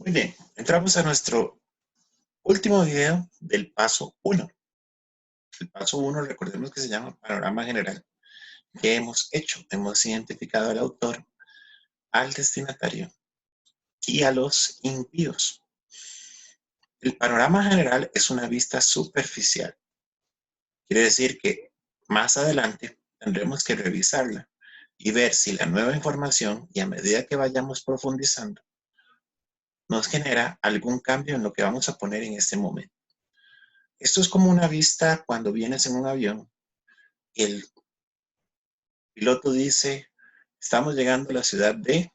Muy bien, entramos a nuestro último video del paso 1. El paso 1, recordemos que se llama panorama general. ¿Qué hemos hecho? Hemos identificado al autor, al destinatario y a los envíos. El panorama general es una vista superficial. Quiere decir que más adelante tendremos que revisarla y ver si la nueva información, y a medida que vayamos profundizando, nos genera algún cambio en lo que vamos a poner en este momento. Esto es como una vista cuando vienes en un avión y el piloto dice, estamos llegando a la ciudad de,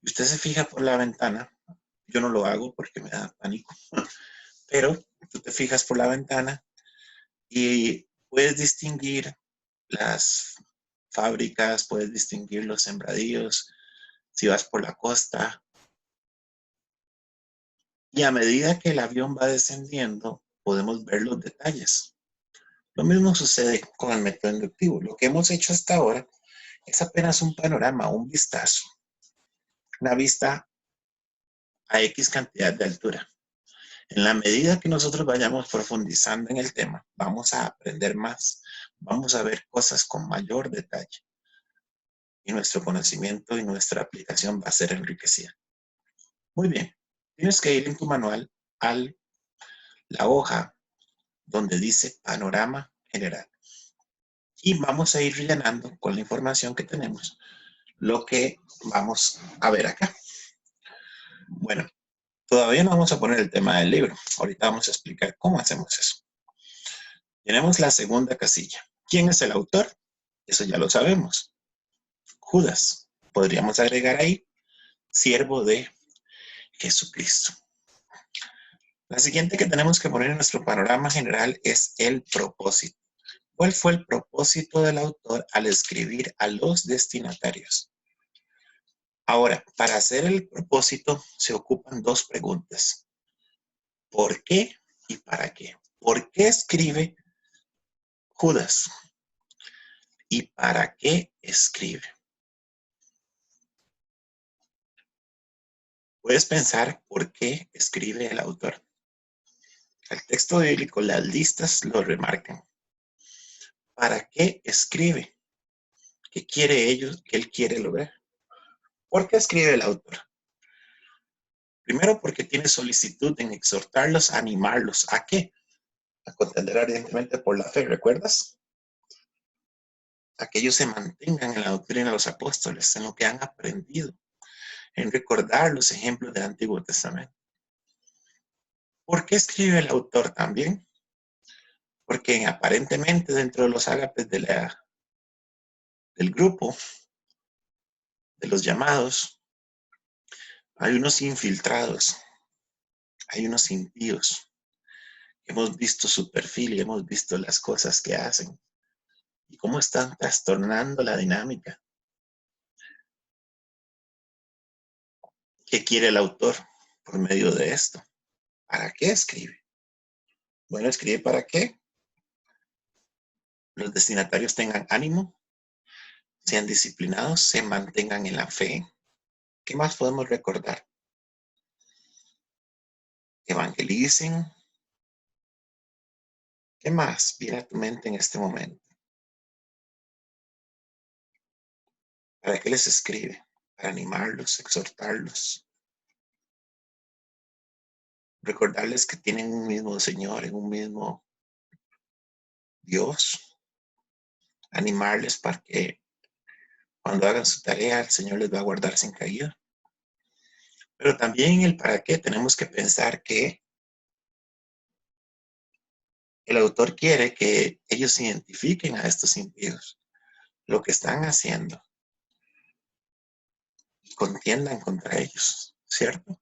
y usted se fija por la ventana. Yo no lo hago porque me da pánico, pero tú te fijas por la ventana y puedes distinguir las fábricas, puedes distinguir los sembradíos, si vas por la costa. Y a medida que el avión va descendiendo, podemos ver los detalles. Lo mismo sucede con el método inductivo. Lo que hemos hecho hasta ahora es apenas un panorama, un vistazo, una vista a X cantidad de altura. En la medida que nosotros vayamos profundizando en el tema, vamos a aprender más, vamos a ver cosas con mayor detalle y nuestro conocimiento y nuestra aplicación va a ser enriquecida. Muy bien, tienes que ir en tu manual a la hoja donde dice panorama general y vamos a ir rellenando con la información que tenemos lo que vamos a ver acá. Bueno, todavía no vamos a poner el tema del libro. Ahorita vamos a explicar cómo hacemos eso. Tenemos la segunda casilla. ¿Quién es el autor? Eso ya lo sabemos. Judas. Podríamos agregar ahí, siervo de Jesucristo. La siguiente que tenemos que poner en nuestro panorama general es el propósito. ¿Cuál fue el propósito del autor al escribir a los destinatarios? Ahora, para hacer el propósito se ocupan dos preguntas. ¿Por qué y para qué? ¿Por qué escribe Judas? ¿Y para qué escribe? Puedes pensar por qué escribe el autor. El texto bíblico, las listas lo remarcan. ¿Para qué escribe? ¿Qué quiere ellos? ¿Qué él quiere lograr? ¿Por qué escribe el autor? Primero, porque tiene solicitud en exhortarlos, animarlos. ¿A qué? A contender ardientemente por la fe, ¿recuerdas? A que ellos se mantengan en la doctrina de los apóstoles, en lo que han aprendido, en recordar los ejemplos del Antiguo Testamento. ¿Por qué escribe el autor también? Porque aparentemente dentro de los ágapes del grupo, de los llamados, hay unos infiltrados, hay unos impíos. Hemos visto su perfil y hemos visto las cosas que hacen y cómo están trastornando la dinámica. ¿Qué quiere el autor por medio de esto? ¿Para qué escribe? Bueno, escribe para que los destinatarios tengan ánimo, sean disciplinados, se mantengan en la fe. ¿Qué más podemos recordar? Evangelicen. ¿Qué más viene a tu mente en este momento? ¿Para qué les escribe? Para animarlos, exhortarlos, recordarles que tienen un mismo Señor, en un mismo Dios, animarles para que cuando hagan su tarea el Señor les va a guardar sin caída. Pero también en el para qué tenemos que pensar que el autor quiere que ellos identifiquen a estos impíos, lo que están haciendo, y contiendan contra ellos, ¿cierto?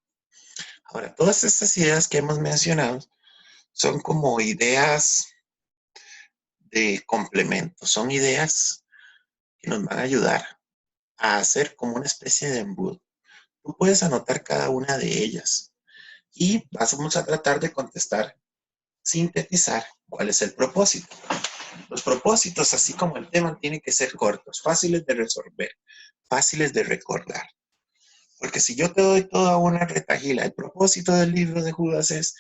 Ahora, todas estas ideas que hemos mencionado son como ideas de complemento, son ideas que nos van a ayudar a hacer como una especie de embudo. Tú puedes anotar cada una de ellas y vamos a tratar de contestar, sintetizar cuál es el propósito. Los propósitos, así como el tema, tienen que ser cortos, fáciles de resolver, fáciles de recordar. Porque si yo te doy toda una retahíla, el propósito del libro de Judas es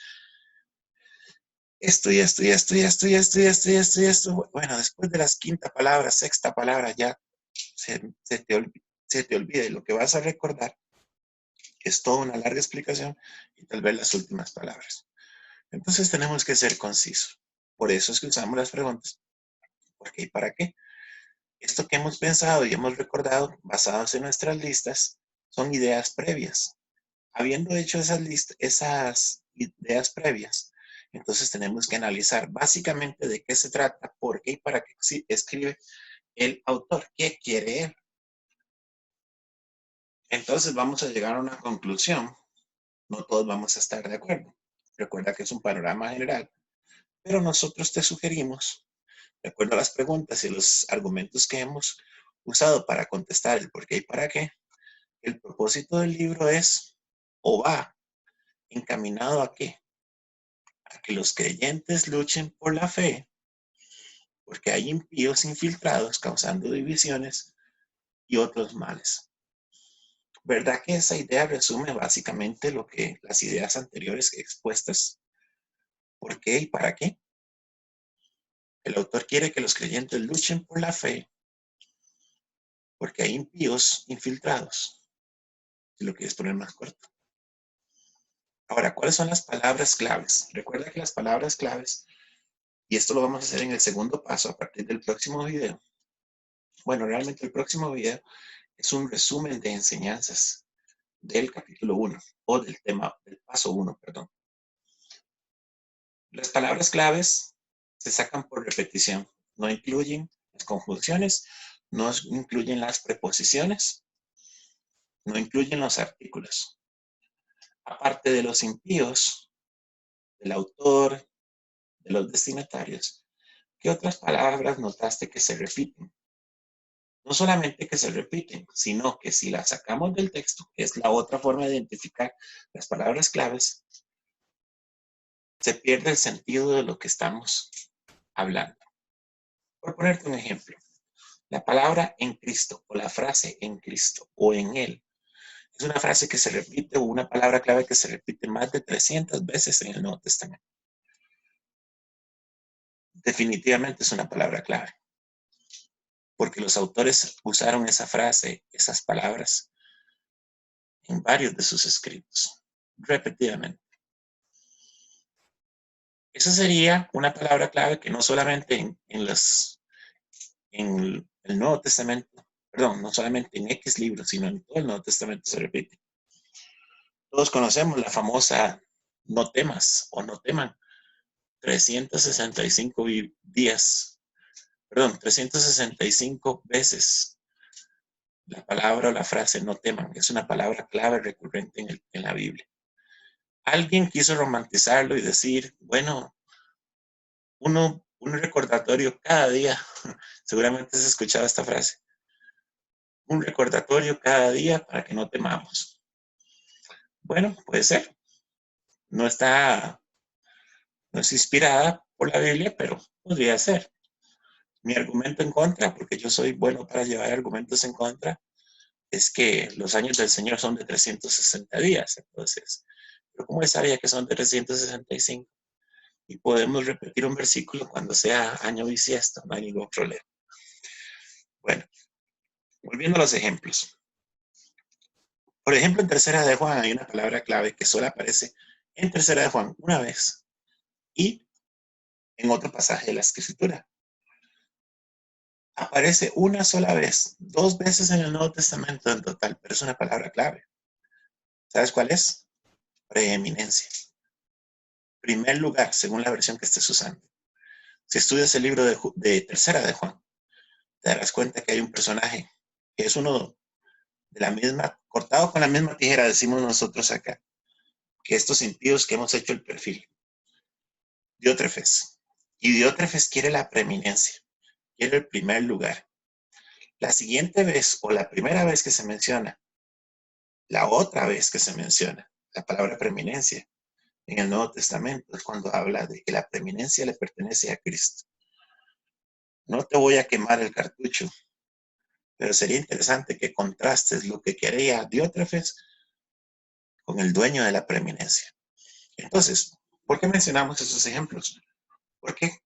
esto y esto y esto y esto y esto y esto y esto y esto. Bueno, después de las quinta palabra, sexta palabra, ya se te olvida y lo que vas a recordar es toda una larga explicación y tal vez las últimas palabras. Entonces tenemos que ser concisos. Por eso es que usamos las preguntas. ¿Por qué y para qué? Esto que hemos pensado y hemos recordado, basados en nuestras listas, son ideas previas. Habiendo hecho esas ideas previas, entonces tenemos que analizar básicamente de qué se trata, por qué y para qué escribe el autor, qué quiere él. Entonces vamos a llegar a una conclusión. No todos vamos a estar de acuerdo. Recuerda que es un panorama general, pero nosotros te sugerimos, de acuerdo a las preguntas y los argumentos que hemos usado para contestar el por qué y para qué, el propósito del libro es o va encaminado a qué? A que los creyentes luchen por la fe, porque hay impíos infiltrados causando divisiones y otros males. ¿Verdad que esa idea resume básicamente lo que las ideas anteriores expuestas? ¿Por qué y para qué? El autor quiere que los creyentes luchen por la fe, porque hay impíos infiltrados. Si lo quieres poner más corto. Ahora, ¿cuáles son las palabras claves? Recuerda que las palabras claves, y esto lo vamos a hacer en el segundo paso a partir del próximo video. Bueno, realmente el próximo video es un resumen de enseñanzas del capítulo 1 o del tema, del paso 1, perdón. Las palabras claves se sacan por repetición, no incluyen las conjunciones, no incluyen las preposiciones, no incluyen los artículos. Aparte de los impíos, del autor, de los destinatarios, ¿qué otras palabras notaste que se repiten? No solamente que se repiten, sino que si las sacamos del texto, que es la otra forma de identificar las palabras claves, se pierde el sentido de lo que estamos hablando. Por ponerte un ejemplo, la palabra en Cristo o la frase en Cristo o en Él es una frase que se repite o una palabra clave que se repite más de 300 veces en el Nuevo Testamento. Definitivamente es una palabra clave, porque los autores usaron esa frase, esas palabras, en varios de sus escritos, repetidamente. Esa sería una palabra clave que no solamente en el Nuevo Testamento, perdón, no solamente en X libros, sino en todo el Nuevo Testamento se repite. Todos conocemos la famosa no temas o no teman, 365 días, perdón, 365 veces la palabra o la frase no teman. Es una palabra clave recurrente en la Biblia. Alguien quiso romantizarlo y decir, bueno, un recordatorio cada día. Seguramente has escuchado esta frase. Un recordatorio cada día para que no temamos. Bueno, puede ser. No está, no es inspirada por la Biblia, pero podría ser. Mi argumento en contra, porque yo soy bueno para llevar argumentos en contra, es que los años del Señor son de 360 días. Entonces, pero ¿cómo sabía que son de 365? Y podemos repetir un versículo cuando sea año bisiesto, no hay ningún problema. Bueno, volviendo a los ejemplos. Por ejemplo, en Tercera de Juan hay una palabra clave que solo aparece en Tercera de Juan una vez y en otro pasaje de la Escritura. Aparece una sola vez, 2 veces en el Nuevo Testamento en total, pero es una palabra clave. ¿Sabes cuál es? Preeminencia. Primer lugar, según la versión que estés usando. Si estudias el libro de Tercera de Juan, te darás cuenta que hay un personaje que es uno de la misma, cortado con la misma tijera, decimos nosotros acá, que estos impíos que hemos hecho el perfil. Diótrefes. Y Diótrefes quiere la preeminencia, quiere el primer lugar. La siguiente vez o la primera vez que se menciona, la otra vez que se menciona la palabra preeminencia en el Nuevo Testamento es cuando habla de que la preeminencia le pertenece a Cristo. No te voy a quemar el cartucho, pero sería interesante que contrastes lo que quería Diótrefes con el dueño de la preeminencia. Entonces, ¿por qué mencionamos esos ejemplos? Porque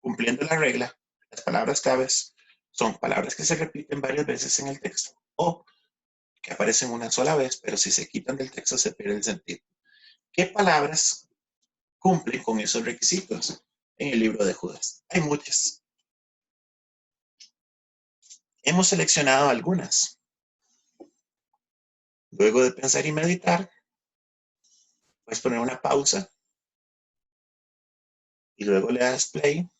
cumpliendo la regla, las palabras claves son palabras que se repiten varias veces en el texto o que aparecen una sola vez, pero si se quitan del texto se pierde el sentido. ¿Qué palabras cumplen con esos requisitos en el libro de Judas? Hay muchas. Hemos seleccionado algunas. Luego de pensar y meditar, puedes poner una pausa y luego le das play.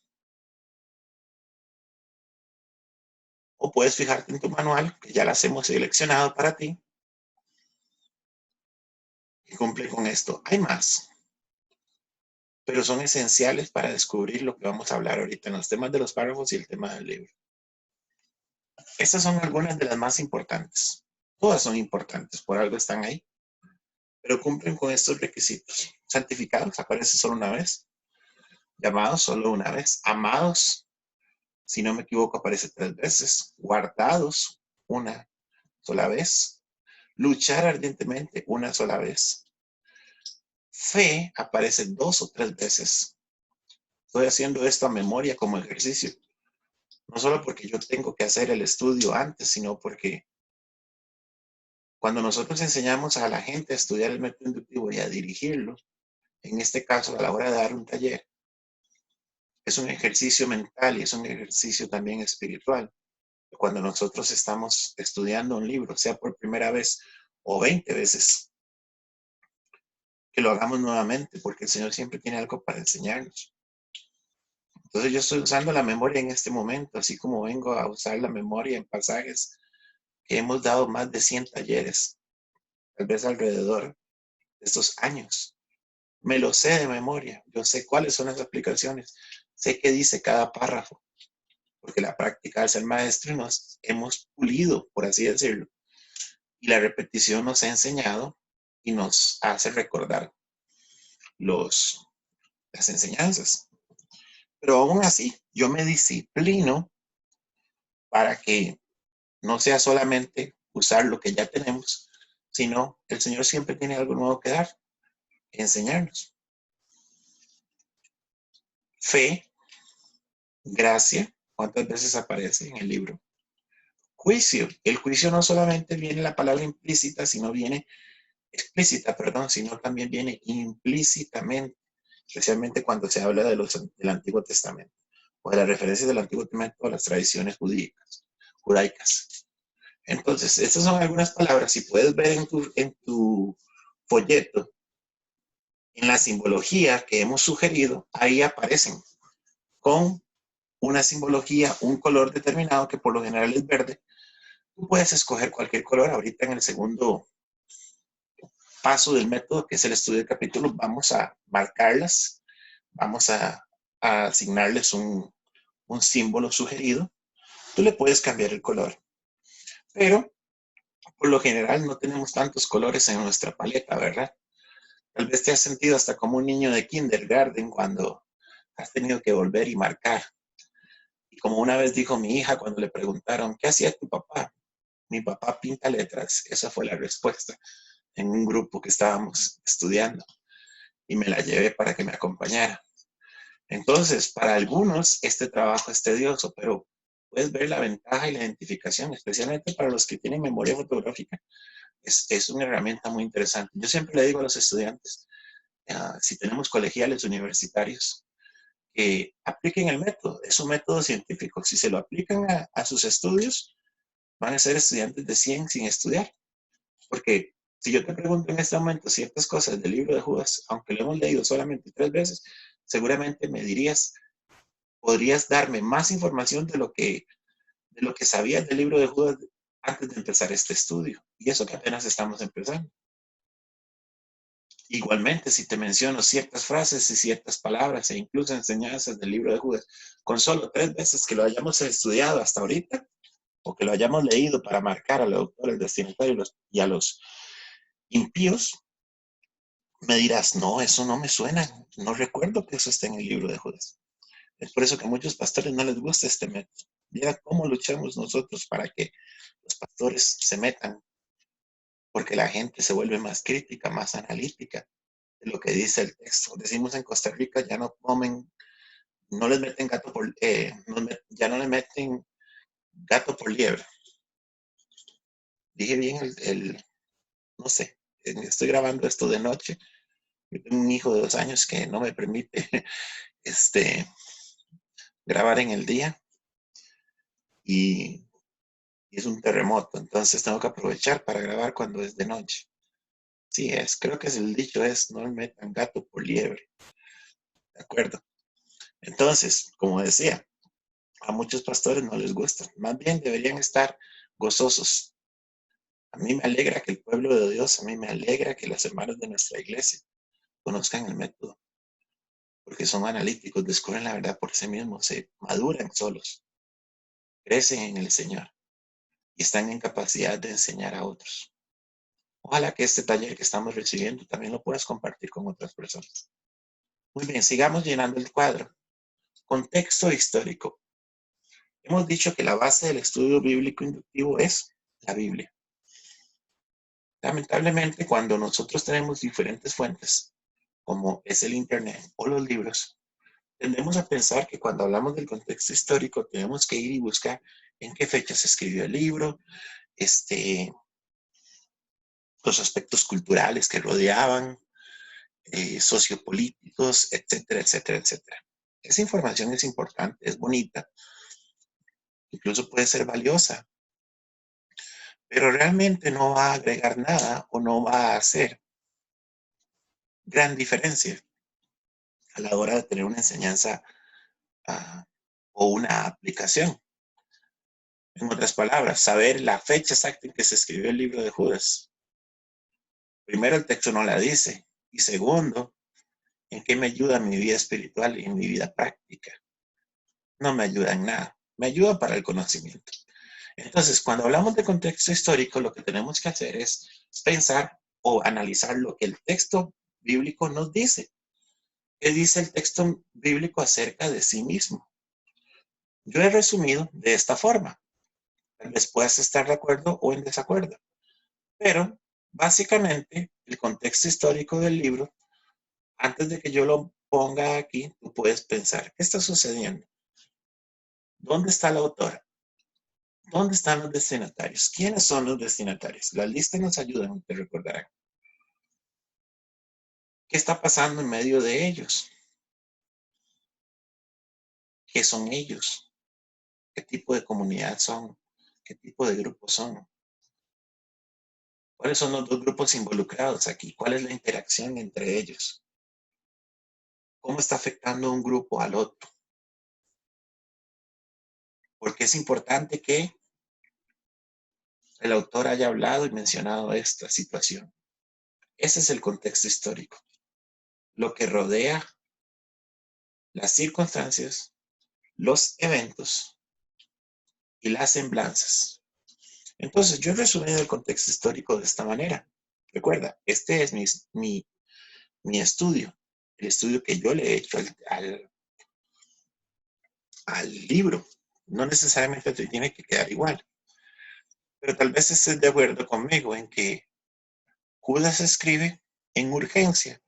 O puedes fijarte en tu manual, que ya las hemos seleccionado para ti, y cumple con esto. Hay más, pero son esenciales para descubrir lo que vamos a hablar ahorita en los temas de los párrafos y el tema del libro. Estas son algunas de las más importantes. Todas son importantes, por algo están ahí, pero cumplen con estos requisitos. Santificados aparece solo una vez, llamados solo una vez, amados, si no me equivoco, aparece 3 veces, guardados una sola vez, luchar ardientemente una sola vez. Fe aparece 2 o 3 veces. Estoy haciendo esto a memoria como ejercicio. No solo porque yo tengo que hacer el estudio antes, sino porque cuando nosotros enseñamos a la gente a estudiar el método inductivo y a dirigirlo, en este caso a la hora de dar un taller, es un ejercicio mental y es un ejercicio también espiritual. Cuando nosotros estamos estudiando un libro, sea por primera vez o 20 veces, que lo hagamos nuevamente, porque el Señor siempre tiene algo para enseñarnos. Entonces yo estoy usando la memoria en este momento, así como vengo a usar la memoria en pasajes que hemos dado más de 100 talleres, tal vez alrededor de estos años. Me lo sé de memoria, yo sé cuáles son las aplicaciones, sé qué dice cada párrafo, porque la práctica al ser maestro nos hemos pulido, por así decirlo, y la repetición nos ha enseñado y nos hace recordar las enseñanzas. Pero aún así, yo me disciplino para que no sea solamente usar lo que ya tenemos, sino el Señor siempre tiene algo nuevo que dar, que enseñarnos. Fe, gracia, ¿cuántas veces aparece en el libro? Juicio. El juicio no solamente viene la palabra implícita, sino viene explícita, perdón, sino también viene implícitamente, especialmente cuando se habla del Antiguo Testamento o de las referencias del Antiguo Testamento a las tradiciones judaicas. Entonces, estas son algunas palabras. Si puedes ver en tu folleto, en la simbología que hemos sugerido, ahí aparecen con una simbología, un color determinado que por lo general es verde. Tú puedes escoger cualquier color. Ahorita en el segundo paso del método, que es el estudio de capítulos, vamos a marcarlas, vamos a asignarles un símbolo sugerido. Tú le puedes cambiar el color, pero por lo general no tenemos tantos colores en nuestra paleta, ¿verdad? Tal vez te has sentido hasta como un niño de kindergarten cuando has tenido que volver y marcar. Y como una vez dijo mi hija cuando le preguntaron, ¿qué hacía tu papá? Mi papá pinta letras. Esa fue la respuesta en un grupo que estábamos estudiando y me la llevé para que me acompañara. Entonces, para algunos este trabajo es tedioso, pero puedes ver la ventaja y la identificación, especialmente para los que tienen memoria fotográfica. Es una herramienta muy interesante. Yo siempre le digo a los estudiantes, si tenemos colegiales universitarios, que apliquen el método. Es un método científico. Si se lo aplican a sus estudios, van a ser estudiantes de 100 sin estudiar. Porque si yo te pregunto en este momento ciertas cosas del libro de Judas, aunque lo hemos leído solamente 3 veces, seguramente me dirías, podrías darme más información de lo que sabías del libro de Judas antes de empezar este estudio. Y eso que apenas estamos empezando. Igualmente, si te menciono ciertas frases y ciertas palabras e incluso enseñanzas del libro de Judas, con solo 3 veces que lo hayamos estudiado hasta ahorita, o que lo hayamos leído para marcar a los autores destinatarios y a los impíos, me dirás, no, eso no me suena, no recuerdo que eso esté en el libro de Judas. Es por eso que a muchos pastores no les gusta este método. Mira cómo luchamos nosotros para que los pastores se metan porque la gente se vuelve más crítica, más analítica de lo que dice el texto. Decimos en Costa Rica, ya no comen, no les meten gato por, ya no le meten gato por liebre. Dije bien no sé, estoy grabando esto de noche. Yo tengo un hijo de 2 años que no me permite grabar en el día y es un terremoto, entonces tengo que aprovechar para grabar cuando es de noche. Sí, creo que el dicho es, no le metan gato por liebre, ¿de acuerdo? Entonces, como decía, a muchos pastores no les gusta, más bien deberían estar gozosos. A mí me alegra que el pueblo de Dios, a mí me alegra que los hermanos de nuestra iglesia conozcan el método, porque son analíticos, descubren la verdad por sí mismos, se maduran solos, crecen en el Señor y están en capacidad de enseñar a otros. Ojalá que este taller que estamos recibiendo también lo puedas compartir con otras personas. Muy bien, sigamos llenando el cuadro. Contexto histórico. Hemos dicho que la base del estudio bíblico inductivo es la Biblia. Lamentablemente, cuando nosotros tenemos diferentes fuentes, como es el Internet o los libros, tendemos a pensar que cuando hablamos del contexto histórico tenemos que ir y buscar en qué fecha se escribió el libro, los aspectos culturales que rodeaban, sociopolíticos, etcétera, etcétera, etcétera. Esa información es importante, es bonita, incluso puede ser valiosa, pero realmente no va a agregar nada o no va a hacer gran diferencia a la hora de tener una enseñanza o una aplicación. En otras palabras, saber la fecha exacta en que se escribió el libro de Judas. Primero, el texto no la dice. Y segundo, ¿en qué me ayuda mi vida espiritual y mi vida práctica? No me ayuda en nada. Me ayuda para el conocimiento. Entonces, cuando hablamos de contexto histórico, lo que tenemos que hacer es pensar o analizar lo que el texto bíblico nos dice. ¿Qué dice el texto bíblico acerca de sí mismo? Yo he resumido de esta forma. Tal vez puedas estar de acuerdo o en desacuerdo. Pero, básicamente, el contexto histórico del libro, antes de que yo lo ponga aquí, tú puedes pensar, ¿qué está sucediendo? ¿Dónde está la autora? ¿Dónde están los destinatarios? ¿Quiénes son los destinatarios? La lista nos ayuda, te recordarán. ¿Qué está pasando en medio de ellos? ¿Qué son ellos? ¿Qué tipo de comunidad son? ¿Qué tipo de grupos son? ¿Cuáles son los dos grupos involucrados aquí? ¿Cuál es la interacción entre ellos? ¿Cómo está afectando un grupo al otro? Porque es importante que el autor haya hablado y mencionado esta situación. Ese es el contexto histórico. Lo que rodea las circunstancias, los eventos y las semblanzas. Entonces, yo he resumido el contexto histórico de esta manera. Recuerda, este es mi estudio, el estudio que yo le he hecho al libro. No necesariamente te tiene que quedar igual, pero tal vez estés de acuerdo conmigo en que Judas escribe en urgencia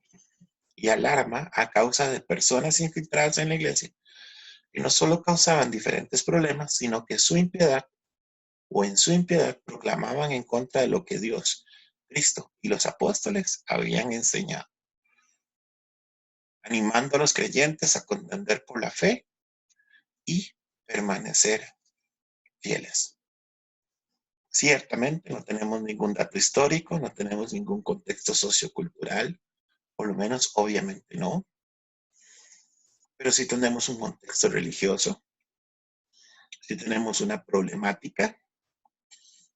y alarma a causa de personas infiltradas en la iglesia que no solo causaban diferentes problemas, sino que su impiedad o en su impiedad proclamaban en contra de lo que Dios, Cristo y los apóstoles habían enseñado, animando a los creyentes a contender por la fe y permanecer fieles. Ciertamente no tenemos ningún dato histórico, no tenemos ningún contexto sociocultural, por lo menos obviamente no, pero sí tenemos un contexto religioso, sí tenemos una problemática,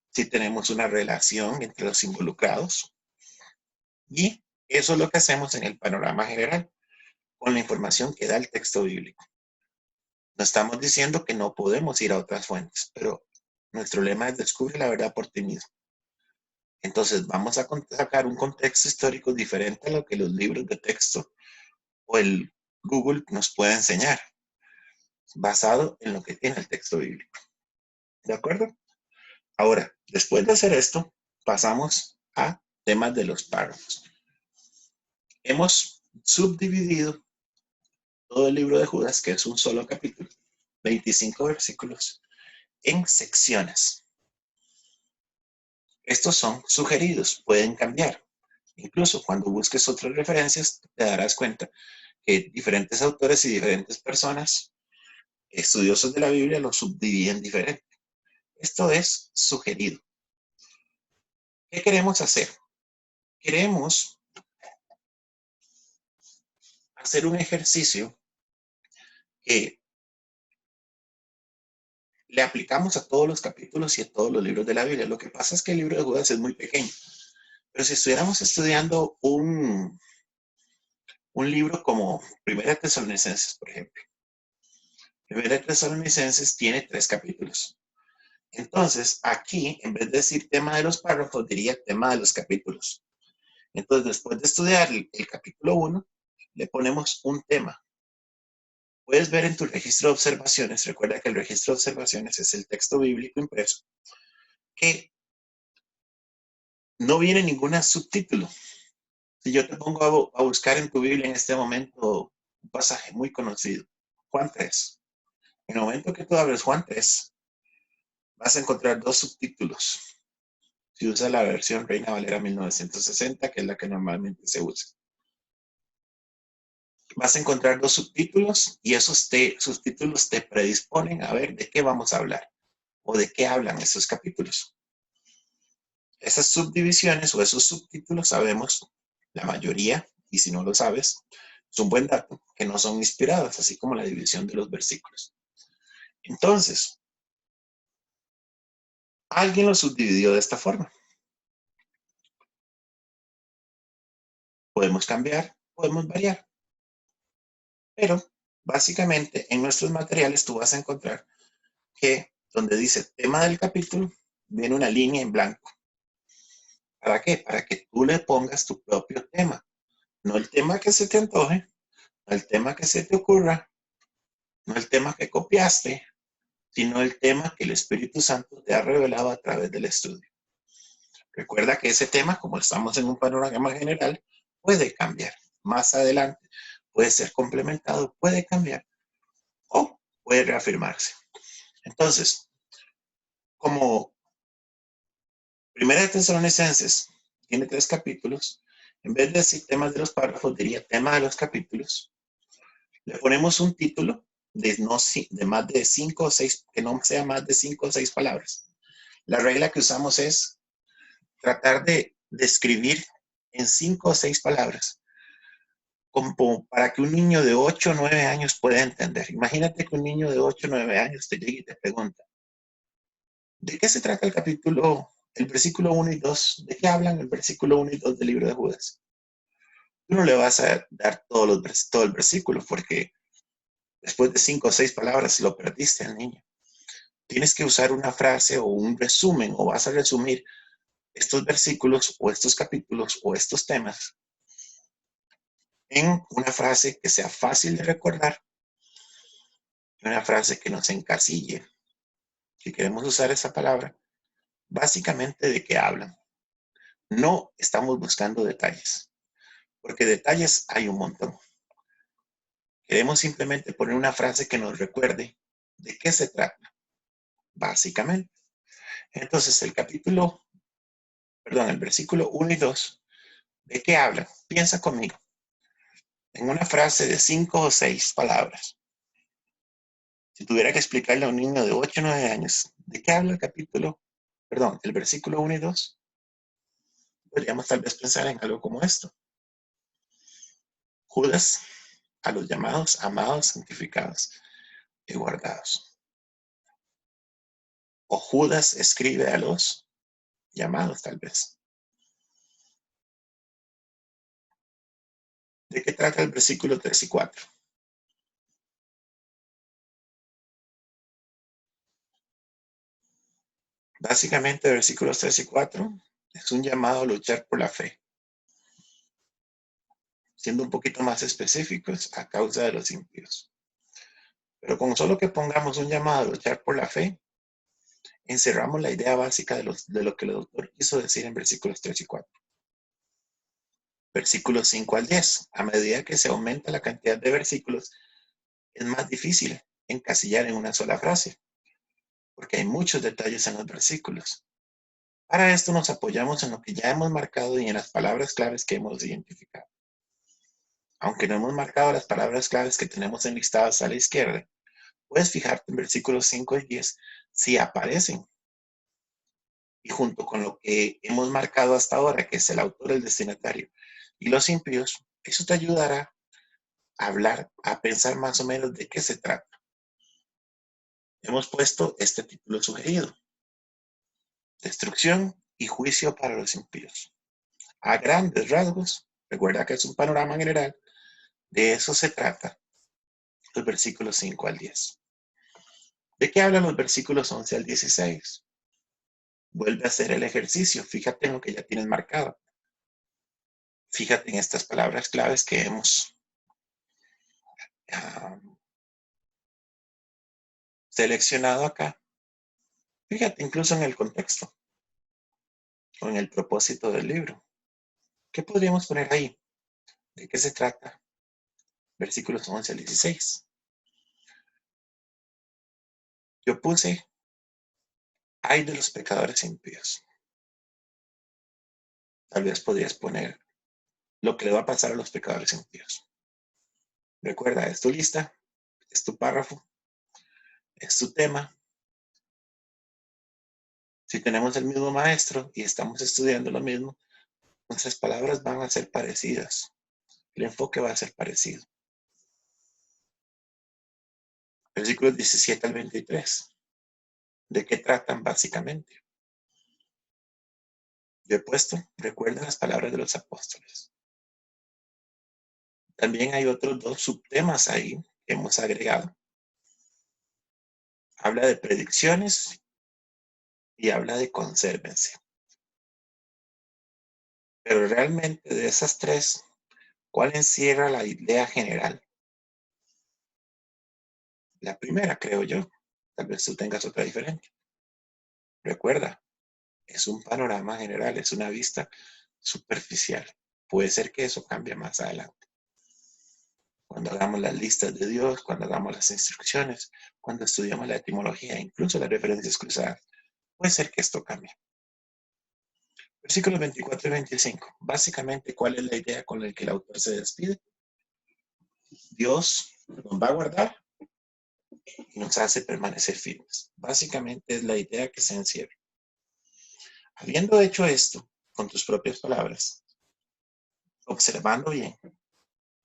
sí tenemos una relación entre los involucrados y eso es lo que hacemos en el panorama general con la información que da el texto bíblico. No estamos diciendo que no podemos ir a otras fuentes, pero nuestro lema es descubre la verdad por ti mismo. Entonces vamos a sacar un contexto histórico diferente a lo que los libros de texto o el Google nos puede enseñar, basado en lo que tiene el texto bíblico. ¿De acuerdo? Ahora, después de hacer esto, pasamos a temas de los párrafos. Hemos subdividido todo el libro de Judas, que es un solo capítulo, 25 versículos, en secciones. Estos son sugeridos, pueden cambiar. Incluso cuando busques otras referencias, te darás cuenta que diferentes autores y diferentes personas, estudiosos de la Biblia, lo subdividen diferente. Esto es sugerido. ¿Qué queremos hacer? Queremos hacer un ejercicio que le aplicamos a todos los capítulos y a todos los libros de la Biblia. Lo que pasa es que el libro de Judas es muy pequeño. Pero si estuviéramos estudiando un libro como Primera Tesalonicenses, por ejemplo. Primera Tesalonicenses tiene 3 capítulos. Entonces, aquí, en vez de decir tema de los párrafos, diría tema de los capítulos. Entonces, después de estudiar el capítulo 1, le ponemos un tema. Puedes ver en tu registro de observaciones, recuerda que el registro de observaciones es el texto bíblico impreso, que no viene ningún subtítulo. Si yo te pongo a buscar en tu Biblia en este momento un pasaje muy conocido, Juan 3. En el momento que tú abres Juan 3, vas a encontrar 2 subtítulos. Si usas la versión Reina Valera 1960, que es la que normalmente se usa. Vas a encontrar 2 subtítulos y esos subtítulos te predisponen a ver de qué vamos a hablar o de qué hablan esos capítulos. Esas subdivisiones o esos subtítulos sabemos, la mayoría, y si no lo sabes, es un buen dato, que no son inspirados, así como la división de los versículos. Entonces, alguien lo subdividió de esta forma. Podemos cambiar, podemos variar. Pero, básicamente, en nuestros materiales tú vas a encontrar que donde dice tema del capítulo, viene una línea en blanco. ¿Para qué? Para que tú le pongas tu propio tema. No el tema que se te antoje, no el tema que se te ocurra, no el tema que copiaste, sino el tema que el Espíritu Santo te ha revelado a través del estudio. Recuerda que ese tema, como estamos en un panorama general, puede cambiar. Más adelante puede ser complementado, puede cambiar o puede reafirmarse. Entonces, como Primera de Tesalonicenses tiene 3 capítulos, en vez de decir temas de los párrafos, diría tema de los capítulos. Le ponemos un título de más de 5 o 6, que no sea más de 5 o 6 palabras. La regla que usamos es tratar de describir en 5 o 6 palabras, como para que un niño de 8 o 9 años pueda entender. Imagínate que un niño de 8 o 9 años te llegue y te pregunta, ¿de qué se trata el versículo 1 y 2? ¿De qué hablan el versículo 1 y 2 del libro de Judas? Tú no le vas a dar todo el versículo porque después de 5 o 6 palabras lo perdiste al niño. Tienes que usar una frase o un resumen o vas a resumir estos versículos o estos capítulos o estos temas en una frase que sea fácil de recordar y una frase que nos encasille. Si queremos usar esa palabra, básicamente de qué hablan. No estamos buscando detalles, porque detalles hay un montón. Queremos simplemente poner una frase que nos recuerde de qué se trata, básicamente. Entonces, el versículo 1 y 2, ¿de qué habla? Piensa conmigo en una frase de 5 o 6 palabras. Si tuviera que explicarle a un niño de 8 o 9 años, ¿de qué habla el versículo 1 y 2? Podríamos tal vez pensar en algo como esto. Judas a los llamados, amados, santificados y guardados. O Judas escribe a los llamados, tal vez. ¿De qué trata el versículo 3 y 4? Básicamente, versículos 3 y 4 es un llamado a luchar por la fe. Siendo un poquito más específicos, a causa de los impíos. Pero con solo que pongamos un llamado a luchar por la fe, encerramos la idea básica de lo que el autor quiso decir en versículos 3 y 4. Versículos 5 al 10. A medida que se aumenta la cantidad de versículos, es más difícil encasillar en una sola frase, porque hay muchos detalles en los versículos. Para esto nos apoyamos en lo que ya hemos marcado y en las palabras claves que hemos identificado. Aunque no hemos marcado las palabras claves que tenemos enlistadas a la izquierda, puedes fijarte en versículos 5 y 10 si aparecen. Y junto con lo que hemos marcado hasta ahora, que es el autor, el destinatario y los impíos, eso te ayudará a hablar, a pensar más o menos de qué se trata. Hemos puesto este título sugerido: Destrucción y juicio para los impíos. A grandes rasgos, recuerda que es un panorama general, de eso se trata los versículos 5 al 10. ¿De qué hablan los versículos 11 al 16? Vuelve a hacer el ejercicio, fíjate en lo que ya tienes marcado. Fíjate en estas palabras claves que hemos seleccionado acá. Fíjate incluso en el contexto o en el propósito del libro. ¿Qué podríamos poner ahí? ¿De qué se trata? Versículos 11 al 16. Yo puse: ay de los pecadores impíos. Tal vez podrías poner: lo que le va a pasar a los pecadores impíos. Recuerda, es tu lista, es tu párrafo, es tu tema. Si tenemos el mismo maestro y estamos estudiando lo mismo, nuestras palabras van a ser parecidas. El enfoque va a ser parecido. Versículos 17 al 23. ¿De qué tratan básicamente? Yo he puesto: recuerda las palabras de los apóstoles. También hay otros dos subtemas ahí que hemos agregado. Habla de predicciones y habla de consérvense. Pero realmente de esas tres, ¿cuál encierra la idea general? La primera, creo yo. Tal vez tú tengas otra diferente. Recuerda, es un panorama general, es una vista superficial. Puede ser que eso cambie más adelante. Cuando hagamos las listas de Dios, cuando hagamos las instrucciones, cuando estudiamos la etimología, incluso las referencias cruzadas, puede ser que esto cambie. Versículos 24 y 25. Básicamente, ¿cuál es la idea con la que el autor se despide? Dios nos va a guardar y nos hace permanecer firmes. Básicamente es la idea que se encierra. Habiendo hecho esto con tus propias palabras, observando bien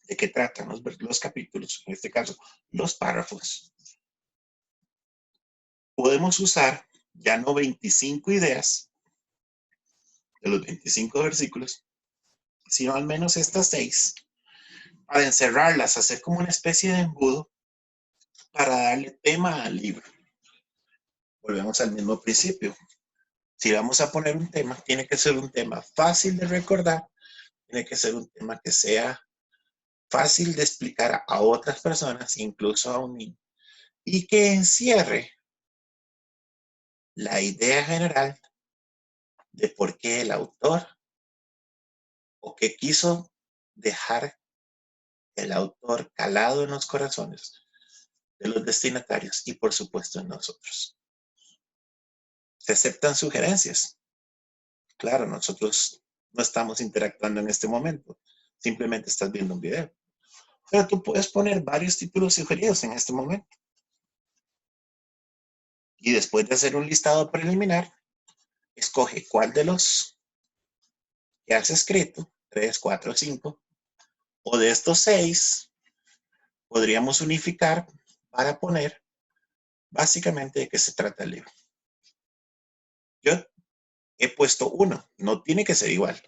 de qué tratan los capítulos, en este caso los párrafos, podemos usar ya no 25 ideas de los 25 versículos, sino al menos estas 6, para encerrarlas, hacer como una especie de embudo para darle tema al libro. Volvemos al mismo principio. Si vamos a poner un tema, tiene que ser un tema fácil de recordar, tiene que ser un tema que sea fácil de explicar a otras personas, incluso a un niño, y que encierre la idea general de por qué el autor o qué quiso dejar el autor calado en los corazones de los destinatarios y por supuesto en nosotros. Se aceptan sugerencias. Claro, nosotros no estamos interactuando en este momento, simplemente estás viendo un video. Pero tú puedes poner varios títulos sugeridos en este momento. Y después de hacer un listado preliminar, escoge cuál de los que has escrito, 3, 4, 5, o de estos 6, podríamos unificar para poner básicamente de qué se trata el libro. Yo he puesto uno, no tiene que ser igual.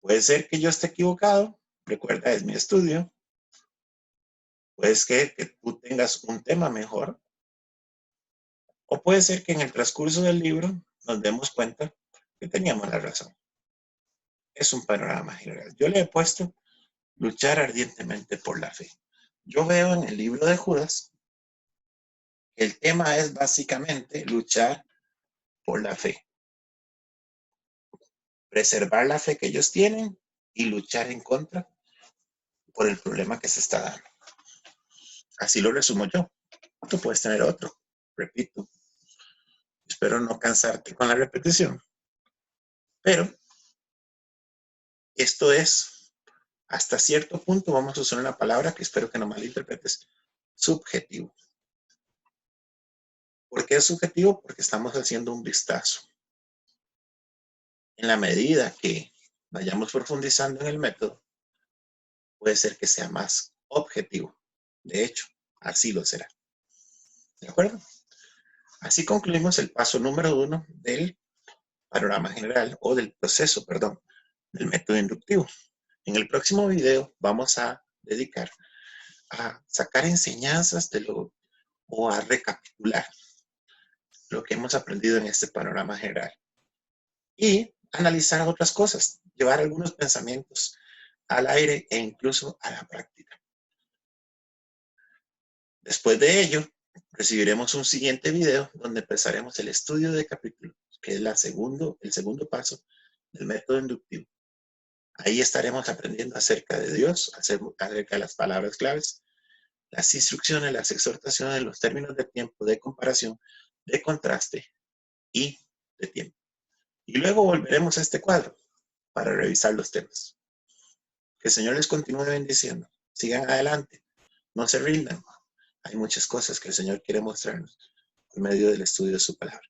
Puede ser que yo esté equivocado, recuerda, es mi estudio. Puede ser que tú tengas un tema mejor, o puede ser que en el transcurso del libro nos demos cuenta que teníamos la razón. Es un panorama general. Yo le he puesto: luchar ardientemente por la fe. Yo veo en el libro de Judas El tema es básicamente luchar por la fe. Preservar la fe que ellos tienen y luchar en contra por el problema que se está dando. Así lo resumo yo. Tú puedes tener otro. Repito. Espero no cansarte con la repetición. Pero esto es, hasta cierto punto, vamos a usar una palabra que espero que no malinterpretes, subjetivo. ¿Por qué es subjetivo? Porque estamos haciendo un vistazo. En la medida que vayamos profundizando en el método, puede ser que sea más objetivo. De hecho, así lo será. ¿De acuerdo? Así concluimos el paso número 1 del panorama general o del proceso, perdón, del método inductivo. En el próximo video vamos a dedicar a sacar enseñanzas de lo o a recapitular lo que hemos aprendido en este panorama general y analizar otras cosas, llevar algunos pensamientos al aire e incluso a la práctica. Después de ello, recibiremos un siguiente video donde empezaremos el estudio de capítulos, que es el segundo paso del método inductivo. Ahí estaremos aprendiendo acerca de Dios, acerca de las palabras claves, las instrucciones, las exhortaciones, los términos de tiempo, de comparación, de contraste y de tiempo. Y luego volveremos a este cuadro para revisar los temas. Que el Señor les continúe bendiciendo. Sigan adelante. No se rindan. Hay muchas cosas que el Señor quiere mostrarnos por medio del estudio de su palabra.